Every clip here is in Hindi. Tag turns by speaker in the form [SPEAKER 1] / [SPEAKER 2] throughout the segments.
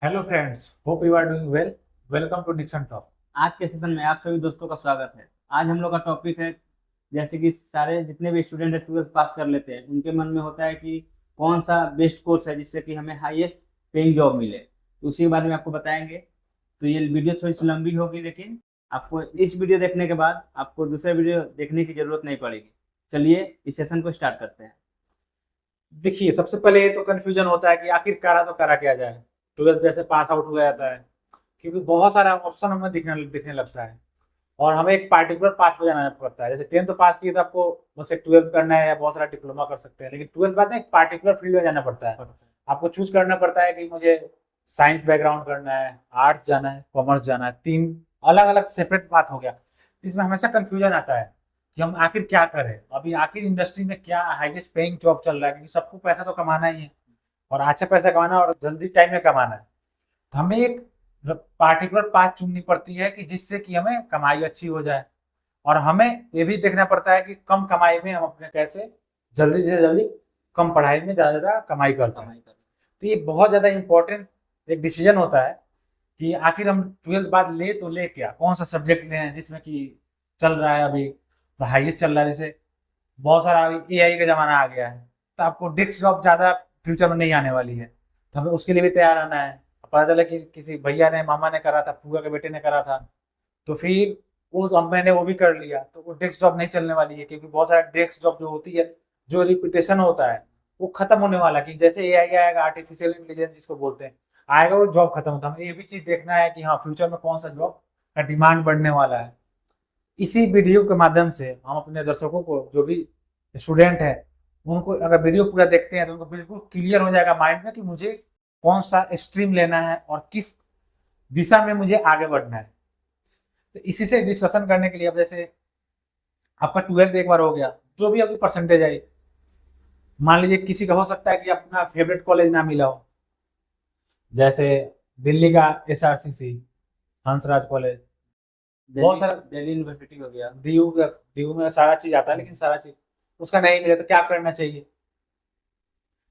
[SPEAKER 1] Hello friends, hope you are doing well. Welcome to Dixon talk.
[SPEAKER 2] आज के सेशन में आप सभी दोस्तों का स्वागत है। आज हम लोग का टॉपिक है, जैसे कि सारे जितने भी स्टूडेंट है 12th पास कर लेते हैं, उनके मन में होता है कि कौन सा बेस्ट कोर्स है जिससे कि हमें हाईएस्ट पेइंग जॉब मिले, तो उसी के बारे में आपको बताएंगे। तो ये वीडियो थोड़ी सी लंबी होगी, लेकिन आपको इस वीडियो देखने के बाद आपको दूसरा वीडियो देखने की जरूरत नहीं पड़ेगी। चलिए इस सेशन को स्टार्ट करते हैं।
[SPEAKER 1] देखिए, सबसे पहले ये तो कंफ्यूजन होता है कि आखिर करा तो करा क्या जाए। ट्वेल्थ जैसे पास आउट हो जाता है, क्योंकि बहुत सारा ऑप्शन हमें दिखने दिखने लगता है और हमें एक पार्टिकुलर पाथ पे जाना पड़ता है। जैसे 10th पास किए तो आपको बस एक 12th करना है या बहुत सारा डिप्लोमा कर सकते हैं, लेकिन 12th बाद में एक पार्टिकुलर फील्ड में जाना पड़ता है। आपको चूज करना पड़ता है कि मुझे साइंस बैकग्राउंड करना है, आर्ट्स जाना है, कॉमर्स जाना है। तीन अलग अलग सेपरेट पाथ हो गया। इसमें हमेशा कंफ्यूजन आता है कि हम आखिर क्या करें। अभी आखिर इंडस्ट्री में क्या हाईएस्ट पेइंग जॉब चल रहा है, क्योंकि सबको पैसा तो कमाना ही है और अच्छा पैसा कमाना और जल्दी टाइम में कमाना है। तो हमें एक पार्टिकुलर पाथ चुननी पड़ती है कि जिससे कि हमें कमाई अच्छी हो जाए, और हमें ये भी देखना पड़ता है कि कम कमाई में हम अपने कैसे जल्दी से जल्दी कम पढ़ाई में ज़्यादा ज़्यादा कमाई कर पाए। तो ये बहुत ज़्यादा इंपॉर्टेंट एक डिसीजन होता है कि आखिर हम 12th बाद ले तो ले क्या, कौन सा सब्जेक्ट लें जिसमें कि चल रहा है अभी हाईएस्ट चल रहा है। जैसे बहुत सारा अभी एआई का ज़माना आ गया है, तो आपको डेस्क जॉब ज़्यादा फ्यूचर में नहीं आने वाली है, तो हमें उसके लिए भी तैयार रहना है। पता चला कि किसी भैया ने, मामा ने करा था, फूफा के बेटे ने करा था, तो फिर वो अब मैंने वो भी कर लिया, तो वो डेस्क जॉब नहीं चलने वाली है, क्योंकि बहुत सारा डेस्क जॉब जो होती है, जो रिपीटेशन होता है, वो खत्म होने वाला है। कि जैसे एआई आएगा, आर्टिफिशियल इंटेलिजेंस जिसको बोलते हैं, आएगा, वो जॉब खत्म होता है। हमें ये भी चीज़ देखना है कि हाँ, फ्यूचर में कौन सा जॉब का डिमांड बढ़ने वाला है। इसी वीडियो के माध्यम से हम अपने दर्शकों को, जो भी स्टूडेंट है, उनको अगर वीडियो पूरा देखते हैं तो उनको बिल्कुल क्लियर हो जाएगा माइंड में कि मुझे कौन सा स्ट्रीम लेना है और किस दिशा में मुझे आगे बढ़ना है। तो इसी से डिस्कशन करने के लिए, अब जैसे आपका 12th एक बार हो गया, जो भी आपकी परसेंटेज आई, मान लीजिए किसी का हो सकता है कि अपना फेवरेट कॉलेज ना मिला हो, जैसे दिल्ली का एसआरसीसी, हंसराज कॉलेज, बहुत
[SPEAKER 2] दिल्ली
[SPEAKER 1] सारा
[SPEAKER 2] दिल्ली यूनिवर्सिटी हो गया।
[SPEAKER 1] डीयू डीयू में सारा चीज आता है, लेकिन सारा चीज उसका नहीं मिले तो क्या करना चाहिए।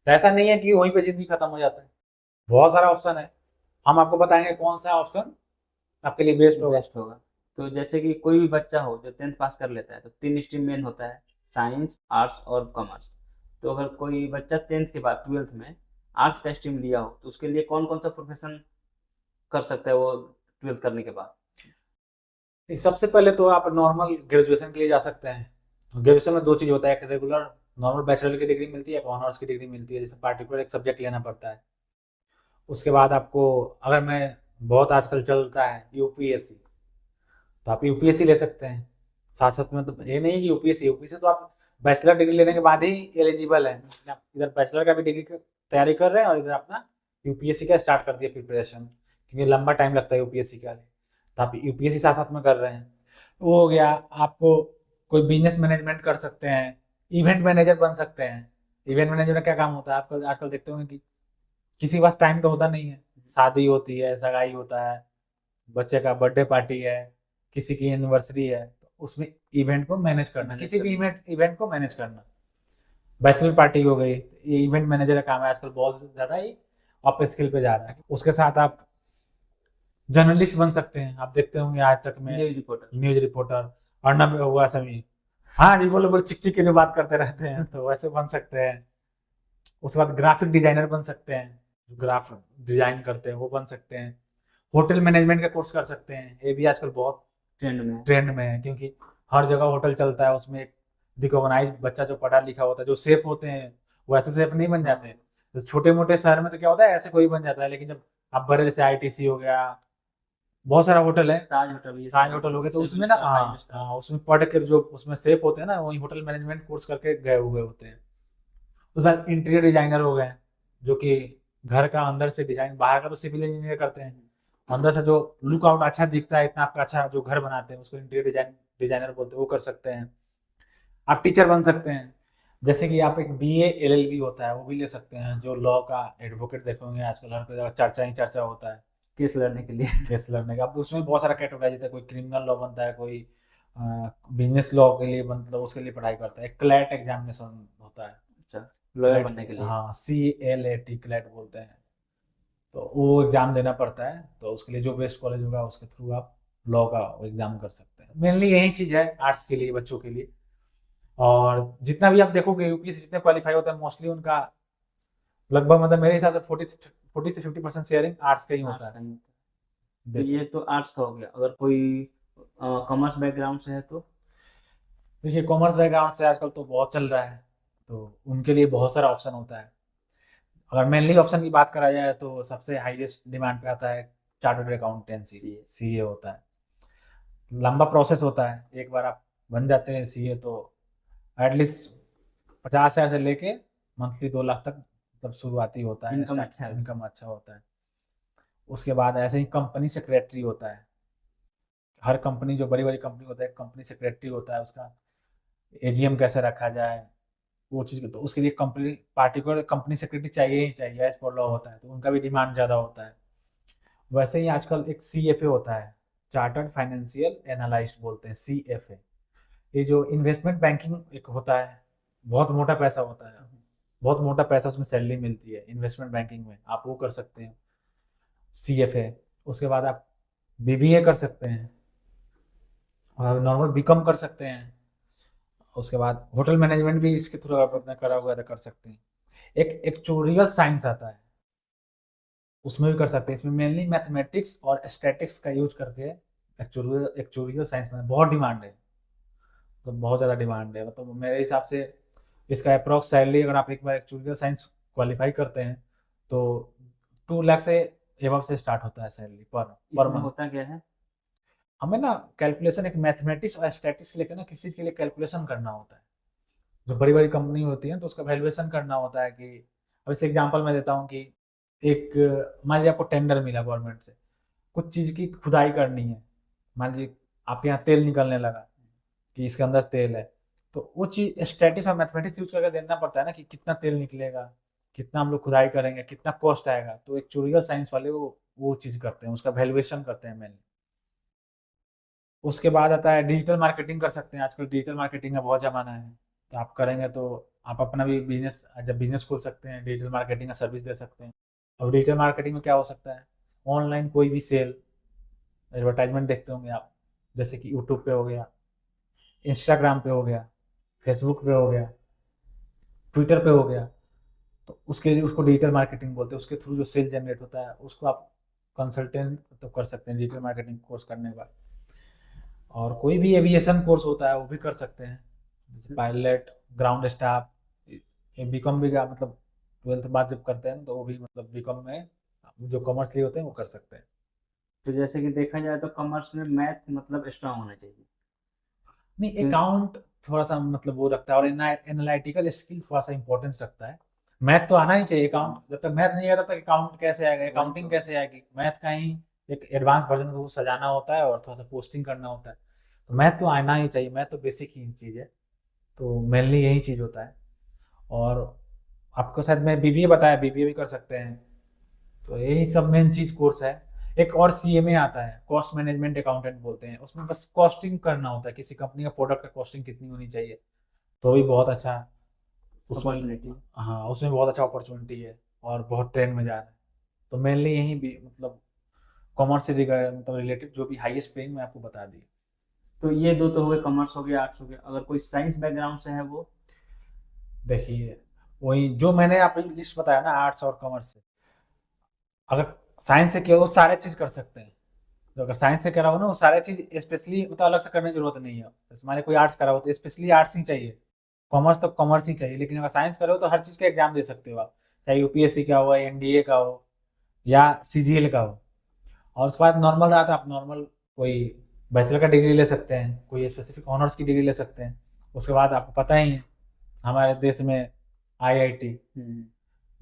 [SPEAKER 1] तो ऐसा नहीं है कि वहीं पे जिंदगी खत्म हो जाता है, बहुत सारा ऑप्शन है। हम आपको बताएंगे कौन सा ऑप्शन आपके लिए बेस्ट होगा।
[SPEAKER 2] बेस्ट होगा। तो जैसे कि कोई भी बच्चा हो जो 10th पास कर लेता है, तो तीन स्ट्रीम मेन होता है, साइंस, आर्ट्स और कॉमर्स। तो अगर कोई बच्चा 10th के बाद 12th में आर्ट्स का स्ट्रीम लिया हो, तो उसके लिए कौन कौन सा प्रोफेशन कर सकता है वो 12th करने के बाद?
[SPEAKER 1] सबसे पहले तो आप नॉर्मल ग्रेजुएशन के लिए जा सकते हैं। ग्रेजुएशन में दो चीज होता है, एक रेगुलर नॉर्मल बैचलर की डिग्री मिलती है, एक ऑनर्स की डिग्री मिलती है, जैसे पार्टिकुलर एक सब्जेक्ट लेना पड़ता है। उसके बाद आपको, अगर मैं, बहुत आजकल चलता है यूपीएससी, तो आप यूपीएससी ले सकते हैं। साथ साथ में तो ये नहीं कि यूपीएससी यूपीएससी तो आप बैचलर डिग्री लेने के बाद ही एलिजिबल है। आप इधर बैचलर का भी डिग्री की तैयारी कर रहे हैं और इधर अपना यूपीएससी का स्टार्ट कर दिया प्रिपरेशन, क्योंकि लंबा टाइम लगता है यूपीएससी का, तो आप यूपीएससी साथ साथ में कर रहे हैं। वो हो गया। आपको कोई बिजनेस मैनेजमेंट कर सकते हैं, इवेंट मैनेजर बन सकते हैं। इवेंट मैनेजर का क्या काम होता है, आपको आजकल देखते होंगे कि किसी के पास टाइम तो होता नहीं है, शादी होती है, सगाई होता है, बच्चे का बर्थडे पार्टी है, किसी की एनिवर्सरी है, तो उसमें इवेंट को मैनेज करना,
[SPEAKER 2] मैनेज
[SPEAKER 1] किसी भी
[SPEAKER 2] करना।
[SPEAKER 1] इवेंट इवेंट को मैनेज करना। बैचलर पार्टी हो गई, ये इवेंट मैनेजर का काम है। आजकल बहुत ज़्यादा ही अप स्किल पे जा रहा है। उसके साथ आप जर्नलिस्ट बन सकते हैं। आप देखते होंगे आज तक में
[SPEAKER 2] news reporter.
[SPEAKER 1] News reporter, Arnab हुआ सभी, हाँ जी, बोलो बोलो, चिक चिक के जो बात करते रहते हैं, तो वैसे बन सकते हैं। उसके बाद ग्राफिक डिजाइनर बन सकते हैं, जो ग्राफ डिजाइन करते हैं वो बन सकते हैं। होटल मैनेजमेंट का कोर्स कर सकते हैं, ये भी आजकल बहुत
[SPEAKER 2] ट्रेंड में है।
[SPEAKER 1] ट्रेंड में है, क्योंकि हर जगह होटल चलता है। उसमें एक रिकॉग्नाइज बच्चा जो पढ़ा लिखा होता है, जो सेफ होते हैं, वो ऐसे सेफ नहीं बन जाते हैं। जैसे छोटे मोटे शहर में तो क्या होता है, ऐसे कोई बन जाता है, लेकिन जब आप बड़े, जैसे आईटीसी हो गया, बहुत सारा होटल है,
[SPEAKER 2] ताज होटल, ये सब
[SPEAKER 1] ताज
[SPEAKER 2] हो
[SPEAKER 1] होटल
[SPEAKER 2] गया,
[SPEAKER 1] हो गया, तो
[SPEAKER 2] सेवन
[SPEAKER 1] उसमें ना,
[SPEAKER 2] स्टार, फाइव
[SPEAKER 1] हाँ
[SPEAKER 2] स्टार।
[SPEAKER 1] हाँ, उसमें पढ़ के जो उसमें सेफ होते हैं ना, वही होटल मैनेजमेंट कोर्स करके गए हुए होते हैं। उसके बाद इंटीरियर डिजाइनर हो गए, जो कि घर का अंदर से डिजाइन, बाहर का तो सिविल इंजीनियर करते हैं, अंदर से जो लुक आउट अच्छा दिखता है, इतना आपका अच्छा जो घर बनाते हैं, उसको इंटीरियर डिजाइनर बोलते हैं, वो कर सकते हैं। आप टीचर बन सकते हैं, जैसे कि आप एक बीए एलएलबी होता है वो भी ले सकते हैं, जो लॉ का एडवोकेट देखे होंगे आजकल हर जगह चर्चा ही चर्चा होता है
[SPEAKER 2] केस लड़ने के लिए।
[SPEAKER 1] केस लड़ने का। अब उसमें बहुत सारा कैटेगराइज होता है, कोई क्रिमिनल लॉ बनता है, कोई बिजनेस लॉ के लिए, मतलब उसके लिए पढ़ाई करता है। क्लैट एग्जामिनेशन होता है,
[SPEAKER 2] अच्छा, लॉयर
[SPEAKER 1] क्लैट,
[SPEAKER 2] बनने के लिए।
[SPEAKER 1] हाँ, CLAT, क्लैट बोलते हैं। तो वो एग्ज़ाम देना पड़ता है, तो उसके लिए जो बेस्ट कॉलेज होगा उसके थ्रू आप लॉ का एग्ज़ाम कर सकते हैं। मेनली यही चीज़ है आर्ट्स के लिए, बच्चों के लिए। और जितना भी आप देखोगे यूपीएससी जितने क्वालिफाई होते हैं मोस्टली उनका लगभग मतलब मेरे हिसाब से 40 से 50% शेयरिंग आर्ट्स का ही
[SPEAKER 2] आर्ट्स
[SPEAKER 1] होता
[SPEAKER 2] का
[SPEAKER 1] है।
[SPEAKER 2] ही होता है। तो
[SPEAKER 1] जैसे
[SPEAKER 2] ये तो आर्ट्स का हो गया। अगर कोई कॉमर्स बैकग्राउंड से है तो
[SPEAKER 1] देखिए कॉमर्स बैकग्राउंड से आजकल तो बहुत चल रहा है, तो उनके लिए बहुत सारा ऑप्शन होता है। अगर मेनली ऑप्शन की बात करा जाए तो सबसे हाईएस्ट डिमांड पे आता है चार्टर्ड अकाउंटेंसी,
[SPEAKER 2] सीए।
[SPEAKER 1] सीए होता है। लंबा प्रोसेस होता है, एक बार आप बन जाते हैं सीए तो एटलीस्ट 50,000 से लेके मंथली 2 लाख तक मतलब शुरुआती होता है,
[SPEAKER 2] इनकम
[SPEAKER 1] स्टार्ट
[SPEAKER 2] अच्छा है।
[SPEAKER 1] इनकम अच्छा होता है। उसके बाद ऐसे ही कंपनी सेक्रेटरी होता है। हर कंपनी जो बड़ी बड़ी कंपनी होता है कंपनी सेक्रेटरी होता है, उसका एजीएम कैसे रखा जाए वो चीज़, तो उसके लिए कंपनी पार्टिकुलर कंपनी सेक्रेटरी चाहिए ही चाहिए, एज पर लॉ होता है, तो उनका भी डिमांड ज़्यादा होता है। वैसे ही आजकल एक सीएफए होता है, चार्टर्ड फाइनेंशियल एनालिस्ट बोलते हैं, सीएफए। ये जो इन्वेस्टमेंट बैंकिंग एक होता है, बहुत मोटा पैसा होता है, बहुत मोटा पैसा उसमें सैलरी मिलती है इन्वेस्टमेंट बैंकिंग में, आप वो कर सकते हैं सीएफए। उसके बाद आप बीबीए कर सकते हैं और नॉर्मल बीकॉम कर सकते हैं। उसके बाद होटल मैनेजमेंट भी इसके थ्रू आप अपना करा हुआ है तो कर सकते हैं। एक एक्चुरियल साइंस आता है, उसमें भी कर सकते हैं। इसमें मेनली मैथमेटिक्स और स्टैटिक्स का यूज करके एक्चुरियल एक्चुरियल साइंस में बहुत डिमांड है, तो बहुत ज़्यादा डिमांड है। मतलब मेरे हिसाब से इसका अप्रॉक्स सैलरी अगर आप एक बार एक्चुरियल साइंस क्वालिफाई करते हैं तो 2 लाख से एबव से स्टार्ट होता है सैलरी पर
[SPEAKER 2] इसमें
[SPEAKER 1] मंथ।
[SPEAKER 2] होता क्या है?
[SPEAKER 1] हमें ना कैलकुलेशन एक मैथमेटिक्स और स्टैटिक्स लेकर ना किसी चीज़ के लिए कैलकुलेशन करना होता है। जो बड़ी बड़ी कंपनी होती है तो उसका वैल्यूएशन करना होता है कि, अब इसे एग्जांपल मैं देता हूँ कि एक मान लीजिए आपको टेंडर मिला गवर्नमेंट से, कुछ चीज़ की खुदाई करनी है। मान लीजिए आपके यहाँ तेल निकलने लगा कि इसके अंदर तेल है, तो वो चीज़ स्टैटिक्स और मैथमेटिक्स यूज करके देना पड़ता है ना कि कितना तेल निकलेगा, कितना हम लोग खुदाई करेंगे, कितना कॉस्ट आएगा। तो एक्चुरियल साइंस वाले वो चीज़ करते हैं, उसका वैल्यूएशन करते हैं मेनली। उसके बाद आता है डिजिटल मार्केटिंग कर सकते हैं, आजकल डिजिटल मार्केटिंग का बहुत ज़माना है, तो आप करेंगे तो आप अपना भी बिजनेस, जब बिजनेस खोल सकते हैं डिजिटल मार्केटिंग का सर्विस दे सकते हैं। और डिजिटल मार्केटिंग में क्या हो सकता है, ऑनलाइन कोई भी सेल, एडवर्टाइजमेंट देखते होंगे आप, जैसे कि यूट्यूब पे हो गया, इंस्टाग्राम पे हो गया, फेसबुक पे हो गया, ट्विटर पे हो गया, तो उसके लिए उसको डिजिटल मार्केटिंग बोलते हैं। उसके थ्रू जो सेल जनरेट होता है उसको आप कंसल्टेंट तो कर सकते हैं डिजिटल मार्केटिंग कोर्स करने के बाद। और कोई भी एविएशन कोर्स होता है वो भी कर सकते हैं, जैसे पायलट, ग्राउंड स्टाफ। बीकॉम भी का मतलब 12th बाद जब करते हैं तो वो भी मतलब बीकॉम में जो कॉमर्स लिए होते हैं वो कर सकते हैं।
[SPEAKER 2] तो जैसे कि देखा जाए तो कॉमर्स में मैथ मतलब स्ट्रांग होना चाहिए।
[SPEAKER 1] नहीं,
[SPEAKER 2] क्यों?
[SPEAKER 1] अकाउंट थोड़ा सा मतलब वो रखता है, और एनालिटिकल स्किल थोड़ा सा इंपॉर्टेंस रखता है। मैथ तो आना ही चाहिए, अकाउंट जब तक मैथ नहीं आता तब तक अकाउंट कैसे आएगा,
[SPEAKER 2] वही
[SPEAKER 1] अकाउंटिंग
[SPEAKER 2] तो।
[SPEAKER 1] कैसे आएगी। मैथ का ही एक एडवांस वर्जन को सजाना होता है और थोड़ा सा पोस्टिंग करना होता है, तो मैथ तो आना ही चाहिए, मैथ तो बेसिक ही चीज़ है। तो मेनली यही चीज़ होता है। और आपको शायद मैं बीबीए बताया, बीबीए भी कर सकते हैं। तो यही सब मेन चीज़ कोर्स है। एक और सीएमए आता है, कॉस्ट मैनेजमेंट अकाउंटेंट बोलते हैं, उसमें बस कॉस्टिंग करना होता है, किसी कंपनी का प्रोडक्ट का कॉस्टिंग कितनी होनी चाहिए, तो भी बहुत अच्छा उसमें।
[SPEAKER 2] अपॉर्चुनिटी।
[SPEAKER 1] हाँ, उसमें बहुत अच्छा अपॉर्चुनिटी है और बहुत ट्रेंड में जा रहा है। तो मेनली यही भी मतलब कॉमर्स से मतलब रिलेटेड जो भी हाईएस्ट पेइंग मैं आपको बता दी।
[SPEAKER 2] तो ये दो तो हो गए, कॉमर्स हो गया, आर्ट्स हो गया। अगर कोई साइंस बैकग्राउंड से है वो
[SPEAKER 1] देखिए वही जो मैंने आपको लिस्ट बताया ना आर्ट्स और कॉमर्स से, अगर साइंस से किया वो सारे चीज़ कर सकते हैं। तो अगर साइंस से करा हो ना वो सारे चीज़ स्पेशली मतलब अलग से करने की जरूरत नहीं है। जैसे मान लीजिए कोई आर्ट्स करा हो तो स्पेशली आर्ट्स ही चाहिए, कॉमर्स तो कॉमर्स ही चाहिए। लेकिन अगर साइंस करे हो तो हर चीज़ का एग्जाम दे सकते हो आप, चाहे यूपीएससी का हो, एनडीए का हो, या सीजीएल का हो। और उसके बाद नॉर्मल रहा तो आप नॉर्मल कोई बैचलर का डिग्री ले सकते हैं, कोई स्पेसिफिक ऑनर्स की डिग्री ले सकते हैं। उसके बाद आपको पता ही है हमारे देश में आईआईटी,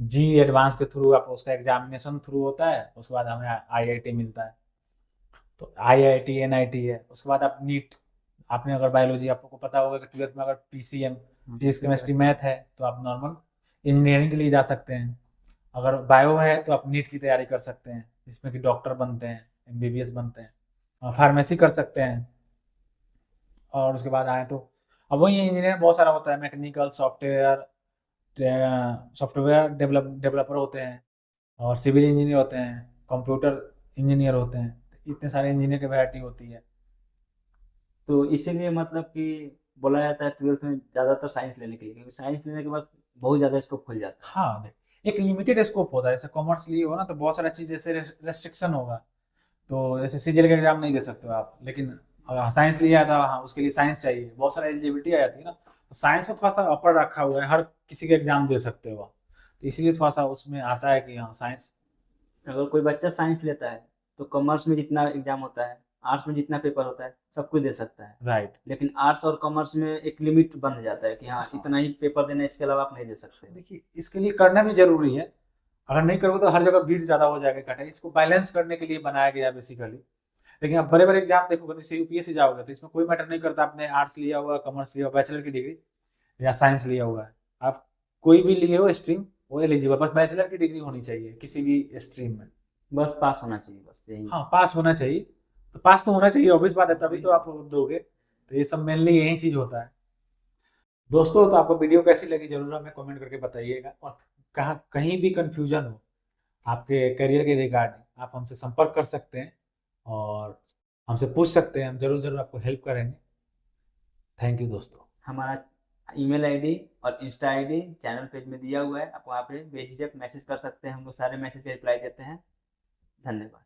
[SPEAKER 1] जी एडवांस के थ्रू आप उसका एग्जामिनेशन थ्रू होता है, उसके बाद हमें आईआईटी मिलता है। तो आईआईटी एनआईटी है। उसके बाद आप नीट, आपने अगर बायोलॉजी, आपको पता होगा कि 12th में अगर पीसीएम, फिजिक्स केमिस्ट्री मैथ है तो आप नॉर्मल इंजीनियरिंग के लिए जा सकते हैं। अगर बायो है तो आप नीट की तैयारी कर सकते हैं, जिसमें कि डॉक्टर बनते हैं, एमबीबीएस बनते हैं, फार्मेसी कर सकते हैं। और उसके बाद आए तो अब वही इंजीनियर बहुत सारा होता है, मैकेनिकल, सॉफ्टवेयर डेवलपर होते हैं, और सिविल इंजीनियर होते हैं, कंप्यूटर इंजीनियर होते हैं, इतने सारे इंजीनियर की वैरायटी होती है।
[SPEAKER 2] तो इसीलिए मतलब कि बोला जाता है 12th में ज़्यादातर साइंस लेने के लिए, क्योंकि साइंस लेने के बाद बहुत ज़्यादा स्कोप खुल जाता है।
[SPEAKER 1] हाँ, एक लिमिटेड स्कोप होता है। जैसे कॉमर्स लिए हो ना तो बहुत सारा चीज़ जैसे रेस्ट्रिक्शन होगा, तो जैसे सीजीएल का एग्जाम नहीं दे सकते हो आप, लेकिन साइंस लिया था, हाँ उसके लिए साइंस चाहिए, बहुत सारा एलिजिबिलिटी आ जाती है ना। तो साइंस में थोड़ा सा अपर रखा हुआ है, हर किसी का एग्जाम दे सकते हो आप, तो इसीलिए थोड़ा सा उसमें आता है कि हाँ साइंस।
[SPEAKER 2] अगर कोई बच्चा साइंस लेता है तो कॉमर्स में जितना एग्जाम होता है, आर्ट्स में जितना पेपर होता है, सब कुछ दे सकता है।
[SPEAKER 1] राइट।
[SPEAKER 2] लेकिन आर्ट्स और कॉमर्स में एक लिमिट बंध जाता है कि हाँ
[SPEAKER 1] हाँ,
[SPEAKER 2] इतना ही पेपर देना है, इसके अलावा आप नहीं दे सकते।
[SPEAKER 1] देखिए इसके लिए करना भी जरूरी है। अगर नहीं करोगे तो हर जगह भीड़ ज्यादा हो जाएगा इकट्ठा, इसको बैलेंस करने के लिए बनाया गया बेसिकली। लेकिन आप बड़े बड़े एग्जाम देखोगे, जैसे यूपीएससी जाओगे तो इसमें कोई मैटर नहीं करता आपने आर्ट्स लिया हुआ, कॉमर्स लिया हुआ, बैचलर की डिग्री या साइंस लिया हुआ है, आप कोई भी लिए हो स्ट्रीम वो एलिजिबल, बस बैचलर की डिग्री होनी चाहिए किसी भी स्ट्रीम में।
[SPEAKER 2] बस पास होना चाहिए, बस यही।
[SPEAKER 1] हाँ पास होना चाहिए, तो पास तो होना चाहिए, ऑब्वियस बात है, तभी तो आप दोगे। तो ये सब मेनली यही चीज होता है। दोस्तों तो आपको वीडियो कैसी लगी जरूर हमें कमेंट करके बताइएगा, और कहाँ कहीं भी कंफ्यूजन हो आपके करियर के रिगार्डिंग आप हमसे संपर्क कर सकते हैं और हमसे पूछ सकते हैं, हम जरूर जरूर आपको हेल्प करेंगे। थैंक यू दोस्तों।
[SPEAKER 2] हमारा ईमेल आईडी और इंस्टा आईडी चैनल पेज में दिया हुआ है, आप वहाँ पे बेझिझक मैसेज कर सकते हैं, हम लोग सारे मैसेज का रिप्लाई देते हैं। धन्यवाद।